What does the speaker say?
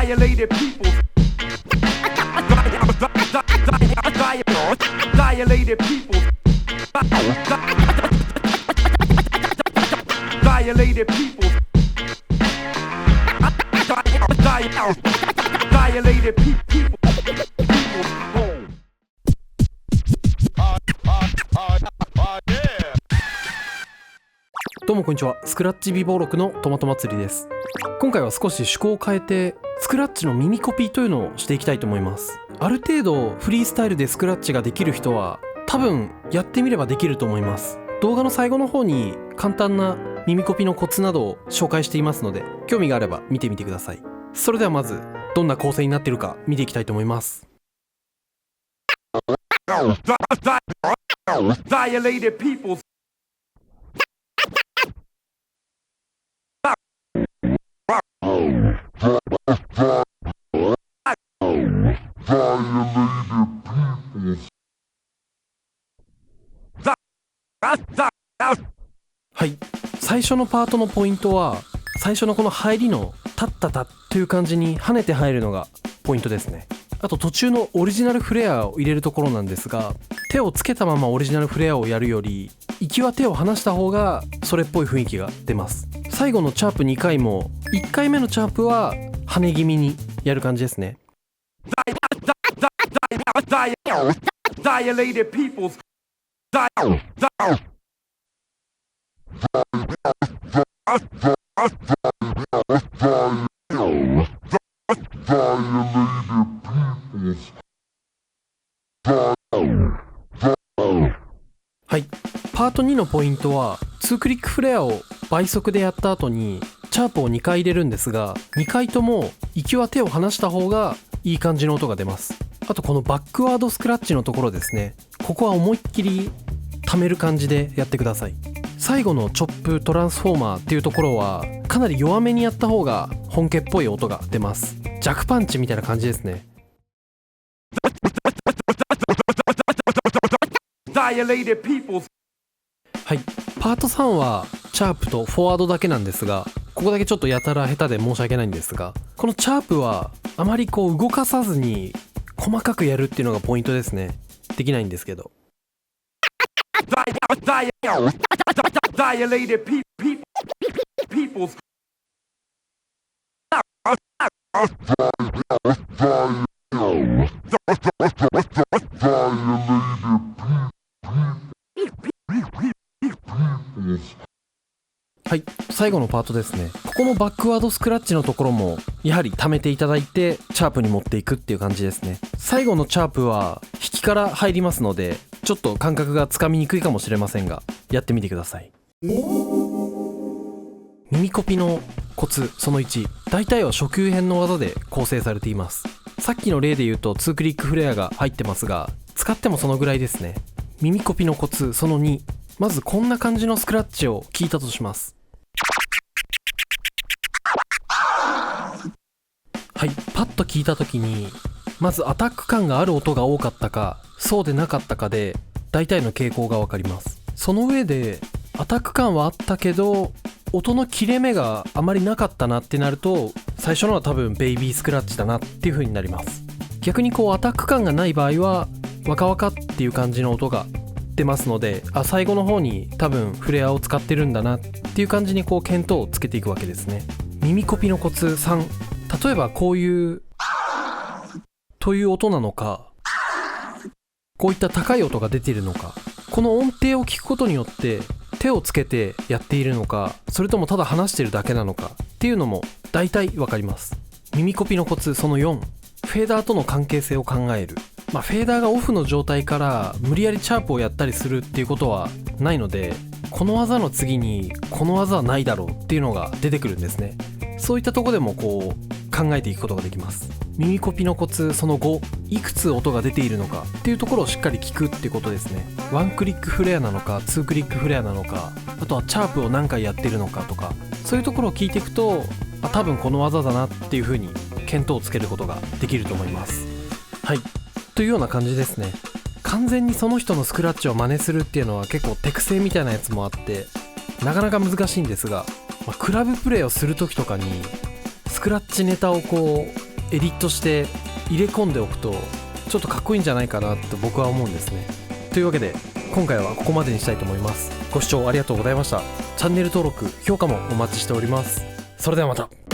Dilated people. Dilated people. Dilated people. Dilated people.どうもこんにちは。スクラッチ美貌録のトマト祭りです。今回は少し趣向を変えてスクラッチの耳コピーというのをしていきたいと思います。ある程度フリースタイルでスクラッチができる人は多分やってみればできると思います。動画の最後の方に簡単な耳コピーのコツなどを紹介していますので、興味があれば見てみてください。それではまずどんな構成になっているか見ていきたいと思います。Dilated people.はい、最初のパートのポイントは最初のこの入りのタッタタという感じに跳ねて入るのがポイントですね。あと途中のオリジナルフレアを入れるところなんですが、手をつけたままオリジナルフレアをやるより行きは手を離した方がそれっぽい雰囲気が出ます。最後のチャープ2回も1回目のチャープは跳ね気味にやる感じですね。Dilated people.はい、パート2のポイントは2クリックフレアを倍速でやった後にチャープを2回入れるんですが、2回とも行きは手を離した方がいい感じの音が出ます。あとこのバックワードスクラッチのところですね、ここは思いっきり溜める感じでやってください。最後のチョップトランスフォーマーっていうところはかなり弱めにやった方が本家っぽい音が出ます。ジャクパンチみたいな感じですね。Dilated people. はい、パート3はチャープとフォワードだけなんですが、ここだけちょっとやたら下手で申し訳ないんですが、このチャープはあまりこう動かさずに細かくやるっていうのがポイントですね。できないんですけど。Dilated people.はい、最後のパートですね。ここもバックワードスクラッチのところもやはり溜めていただいてチャープに持っていくっていう感じですね。最後のチャープは弾きから入りますのでちょっと感覚がつかみにくいかもしれませんが、やってみてください。耳コピのコツその1、大体は初級編の技で構成されています。さっきの例で言うと2クリックフレアが入ってますが、使ってもそのぐらいですね。耳コピのコツその2、まずこんな感じのスクラッチを聞いたとします。はい、パッと聞いた時にまずアタック感がある音が多かったかそうでなかったかで大体の傾向がわかります。その上でアタック感はあったけど音の切れ目があまりなかったなってなると、最初のは多分ベイビースクラッチだなっていう風になります。逆にこうアタック感がない場合はワカワカっていう感じの音が出ますので、最後の方に多分フレアを使ってるんだなっていう感じにこう見当をつけていくわけですね。耳コピのコツ3、例えばこういうという音なのか、こういった高い音が出ているのか、この音程を聞くことによって手をつけてやっているのか、それともただ話してるだけなのかっていうのも大体わかります。耳コピのコツその4、フェーダーとの関係性を考える。フェーダーがオフの状態から無理やりチャープをやったりするっていうことはないので、この技の次にこの技はないだろうっていうのが出てくるんですね。そういったとこでもこう考えていくことができます。耳コピのコツその5、いくつ音が出ているのかっていうところをしっかり聞くっていうことですね。1クリックフレアなのか2クリックフレアなのか、あとはチャープを何回やってるのかとか、そういうところを聞いていくと多分この技だなっていう風に見当をつけることができると思います。はい、というような感じですね。完全にその人のスクラッチを真似するっていうのは結構手癖みたいなやつもあってなかなか難しいんですが、クラブプレイをする時とかにスクラッチネタをこうエディットして入れ込んでおくとちょっとかっこいいんじゃないかなって僕は思うんですね。というわけで今回はここまでにしたいと思います。ご視聴ありがとうございました。チャンネル登録評価もお待ちしております。それではまた。